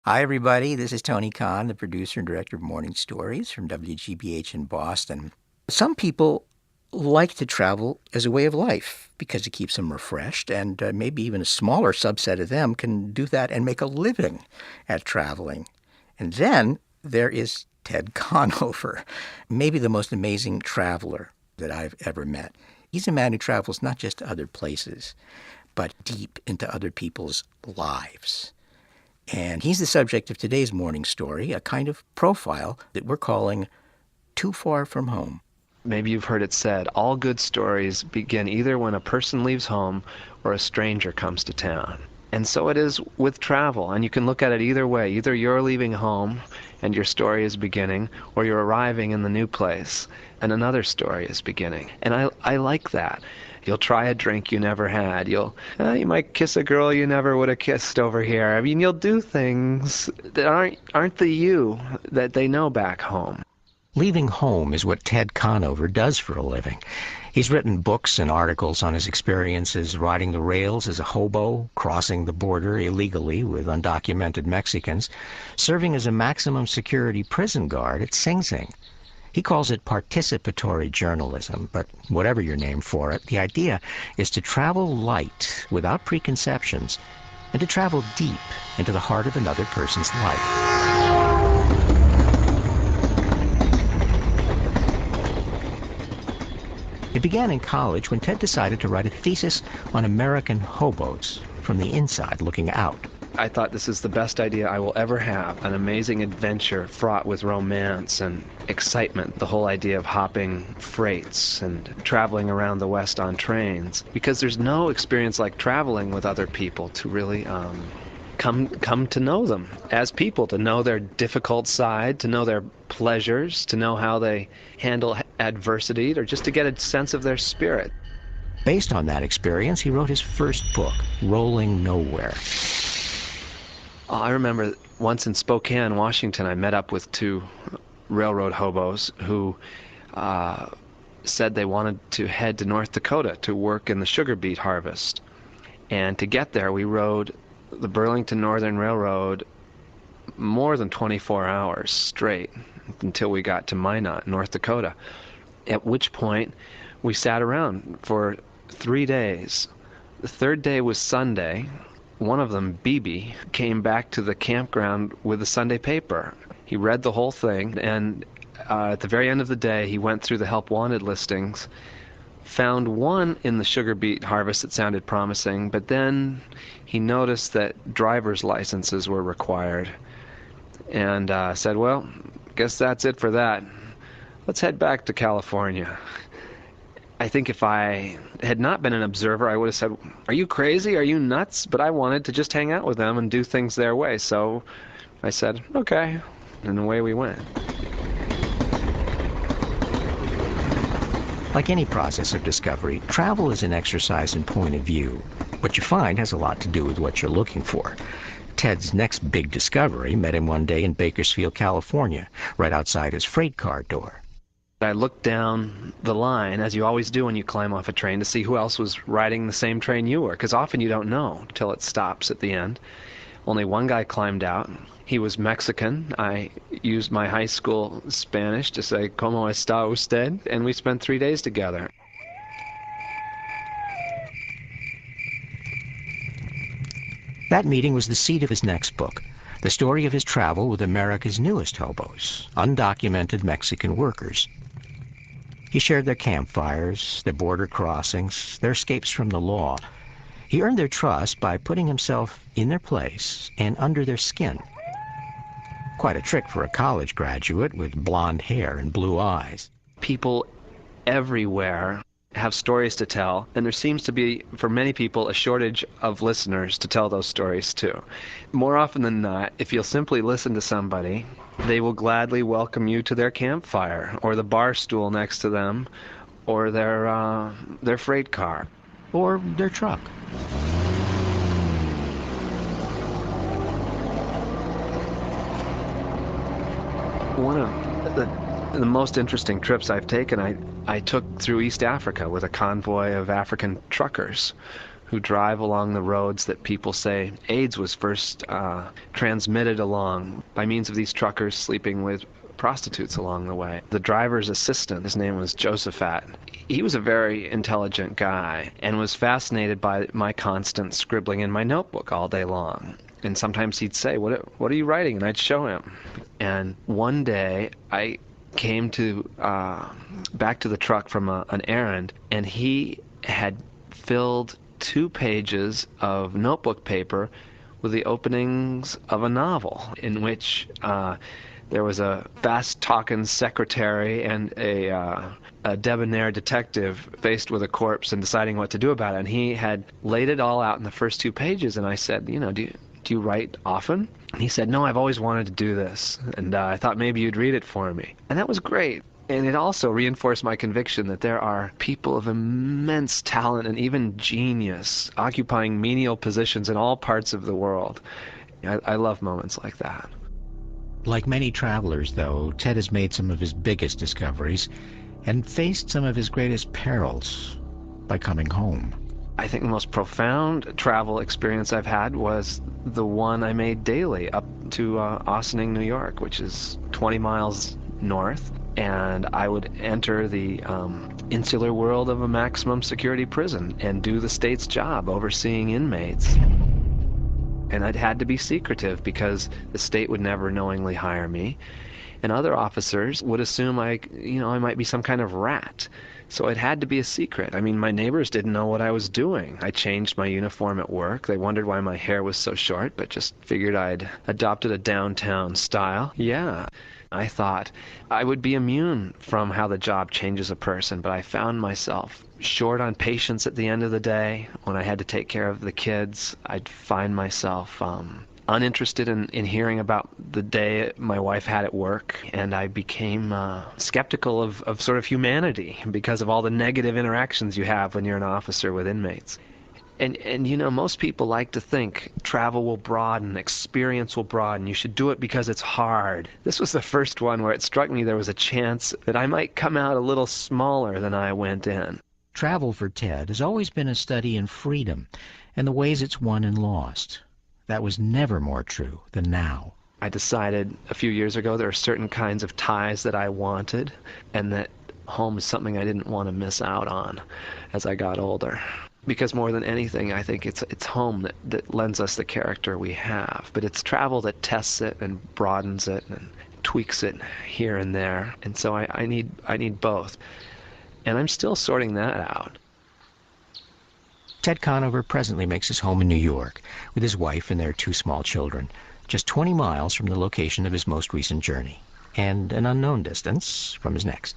Hi, everybody. This is Tony Khan, the producer and director of Morning Stories from WGBH in Boston. Some people like to travel as a way of life because it keeps them refreshed, and maybe even a smaller subset of them can do that and make a living at traveling. And then there is Ted Conover, maybe the most amazing traveler that I've ever met. He's a man who travels not just to other places, but deep into other people's lives. And he's the subject of today's morning story, a kind of profile that we're calling Too Far From Home. Maybe you've heard it said, all good stories begin either when a person leaves home or a stranger comes to town. And so it is with travel, and you can look at it either way. Either you're leaving home and your story is beginning, or you're arriving in the new place and another story is beginning. And I like that. You'll try a drink you never had. You might kiss a girl you never would have kissed over here. I mean, you'll do things that aren't the you that they know back home. Leaving home is what Ted Conover does for a living. He's written books and articles on his experiences riding the rails as a hobo, crossing the border illegally with undocumented Mexicans, serving as a maximum security prison guard at Sing Sing. He calls it participatory journalism, but whatever your name for it, the idea is to travel light without preconceptions and to travel deep into the heart of another person's life. It began in college when Ted decided to write a thesis on American hobos from the inside looking out. I thought this is the best idea I will ever have, an amazing adventure fraught with romance and excitement, the whole idea of hopping freights and traveling around the West on trains, because there's no experience like traveling with other people to really come to know them as people, to know their difficult side, to know their pleasures, to know how they handle adversity, or just to get a sense of their spirit. Based on that experience, he wrote his first book, Rolling Nowhere. I remember once in Spokane, Washington, I met up with two railroad hobos who said they wanted to head to North Dakota to work in the sugar beet harvest. And to get there, we rode the Burlington Northern Railroad more than 24 hours straight until we got to Minot, North Dakota, at which point we sat around for 3 days. The third day was Sunday. One of them, BB, came back to the campground with the Sunday paper. He read the whole thing, and at the very end of the day, he went through the help wanted listings, found one in the sugar beet harvest that sounded promising, but then he noticed that driver's licenses were required, and said, well, guess that's it for that. Let's head back to California. I think if I had not been an observer, I would have said, are you crazy? Are you nuts? But I wanted to just hang out with them and do things their way. So I said, okay. And away we went. Like any process of discovery, travel is an exercise in point of view. What you find has a lot to do with what you're looking for. Ted's next big discovery met him one day in Bakersfield, California, right outside his freight car door. I looked down the line, as you always do when you climb off a train, to see who else was riding the same train you were, because often you don't know till it stops at the end. Only one guy climbed out. He was Mexican. I used my high school Spanish to say, ¿Cómo está usted? And we spent 3 days together. That meeting was the seed of his next book, the story of his travel with America's newest hobos, undocumented Mexican workers. He shared their campfires, their border crossings, their escapes from the law. He earned their trust by putting himself in their place and under their skin. Quite a trick for a college graduate with blonde hair and blue eyes. People everywhere have stories to tell, and there seems to be, for many people, a shortage of listeners to tell those stories to. More often than not, if you'll simply listen to somebody, they will gladly welcome you to their campfire, or the bar stool next to them, or their freight car. Or their truck. One of the most interesting trips I've taken, I took through East Africa with a convoy of African truckers who drive along the roads that people say AIDS was first transmitted along by means of these truckers sleeping with prostitutes along the way. The driver's assistant, his name was Josephat. He was a very intelligent guy and was fascinated by my constant scribbling in my notebook all day long. And sometimes he'd say, what are you writing? And I'd show him. And one day I came to back to the truck from an errand, and he had filled 2 pages of notebook paper with the openings of a novel in which there was a fast-talking secretary and a debonair detective faced with a corpse and deciding what to do about it. And he had laid it all out in the first 2 pages, and I said, do you write often? And he said, no, I've always wanted to do this, and I thought maybe you'd read it for me. And that was great. And it also reinforced my conviction that there are people of immense talent and even genius occupying menial positions in all parts of the world. I love moments like that. Like many travelers, though, Ted has made some of his biggest discoveries and faced some of his greatest perils by coming home. I think the most profound travel experience I've had was the one I made daily up to Ossining, New York, which is 20 miles north. And I would enter the insular world of a maximum security prison and do the state's job overseeing inmates. And I'd had to be secretive because the state would never knowingly hire me. And other officers would assume I might be some kind of rat. So it had to be a secret. I mean, my neighbors didn't know what I was doing. I changed my uniform at work. They wondered why my hair was so short, but just figured I'd adopted a downtown style. Yeah. I thought I would be immune from how the job changes a person, but I found myself short on patience at the end of the day. When I had to take care of the kids, I'd find myself uninterested in hearing about the day my wife had at work, and I became skeptical of sort of humanity because of all the negative interactions you have when you're an officer with inmates. And most people like to think travel will broaden, experience will broaden, you should do it because it's hard. This was the first one where it struck me there was a chance that I might come out a little smaller than I went in. Travel for Ted has always been a study in freedom and the ways it's won and lost. That was never more true than now. I decided a few years ago there are certain kinds of ties that I wanted, and that home is something I didn't want to miss out on as I got older. Because more than anything, I think it's home that lends us the character we have. But it's travel that tests it and broadens it and tweaks it here and there. And so I need both. And I'm still sorting that out. Ted Conover presently makes his home in New York with his wife and their 2 small children, just 20 miles from the location of his most recent journey, and an unknown distance from his next.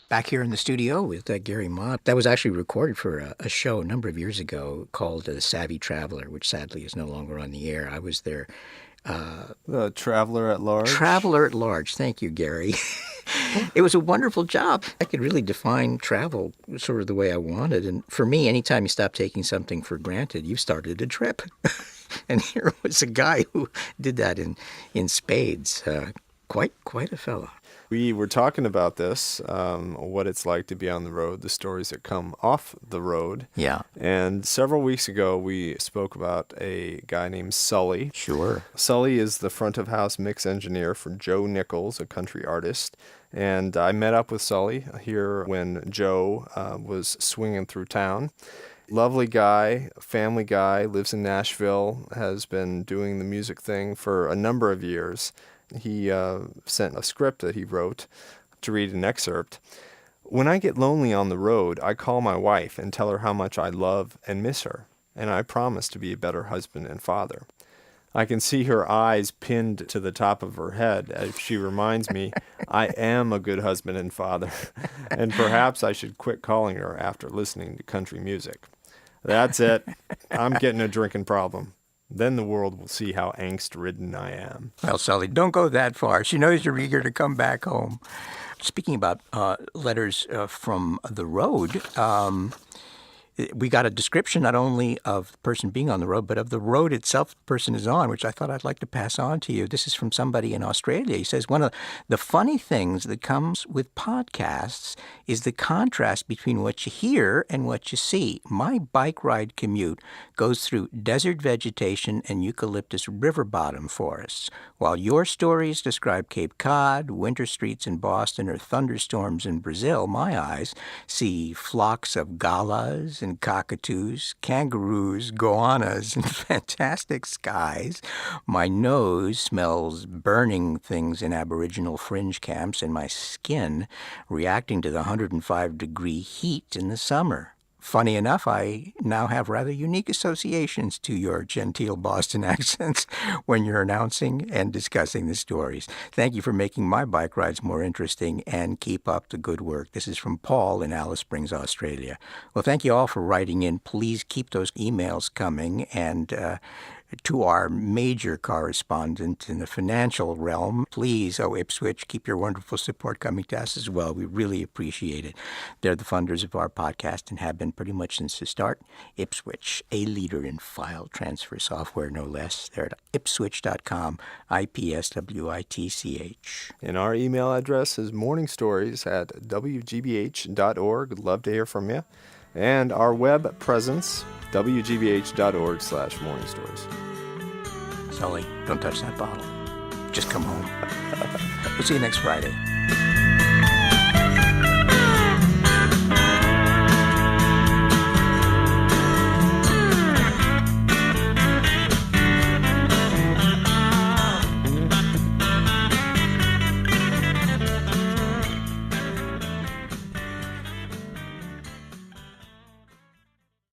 Back here in the studio with Gary Mott. That was actually recorded for a show a number of years ago called The Savvy Traveler, which sadly is no longer on the air. I was there. The Traveler at Large? Traveler at Large. Thank you, Gary. It was a wonderful job. I could really define travel sort of the way I wanted. And for me, anytime you stop taking something for granted, you've started a trip. And here was a guy who did that in spades. Quite a fellow. We were talking about this, what it's like to be on the road, the stories that come off the road. Yeah. And several weeks ago, we spoke about a guy named Sully. Sure. Sully is the front-of-house mix engineer for Joe Nichols, a country artist. And I met up with Sully here when Joe was swinging through town. Lovely guy, family guy, lives in Nashville, has been doing the music thing for a number of years. He sent a script that he wrote to read an excerpt. When I get lonely on the road, I call my wife and tell her how much I love and miss her, and I promise to be a better husband and father. I can see her eyes pinned to the top of her head as she reminds me I am a good husband and father, and perhaps I should quit calling her after listening to country music. That's it. I'm getting a drinking problem. Then the world will see how angst-ridden I am. Well, Sully, don't go that far. She knows you're eager to come back home. Speaking about letters from the road, we got a description not only of the person being on the road, but of the road itself the person is on, which I thought I'd like to pass on to you. This is from somebody in Australia. He says, one of the funny things that comes with podcasts is the contrast between what you hear and what you see. My bike ride commute goes through desert vegetation and eucalyptus river bottom forests, while your stories describe Cape Cod, winter streets in Boston, or thunderstorms in Brazil. My eyes see flocks of galahs and cockatoos, kangaroos, goannas, and fantastic skies. My nose smells burning things in Aboriginal fringe camps, and my skin reacting to the 105-degree heat in the summer. Funny enough, I now have rather unique associations to your genteel Boston accents when you're announcing and discussing the stories. Thank you for making my bike rides more interesting, and keep up the good work. This is from Paul in Alice Springs, Australia. Well, thank you all for writing in. Please keep those emails coming, and to our major correspondent in the financial realm, please, Ipswich, keep your wonderful support coming to us as well. We really appreciate it. They're the funders of our podcast and have been pretty much since the start. Ipswich, a leader in file transfer software, no less. They're at ipswich.com, IPSWITCH. And our email address is morningstories@wgbh.org. Love to hear from you. And our web presence, wgbh.org/morningstories. Sully, don't touch that bottle. Just come home. We'll see you next Friday.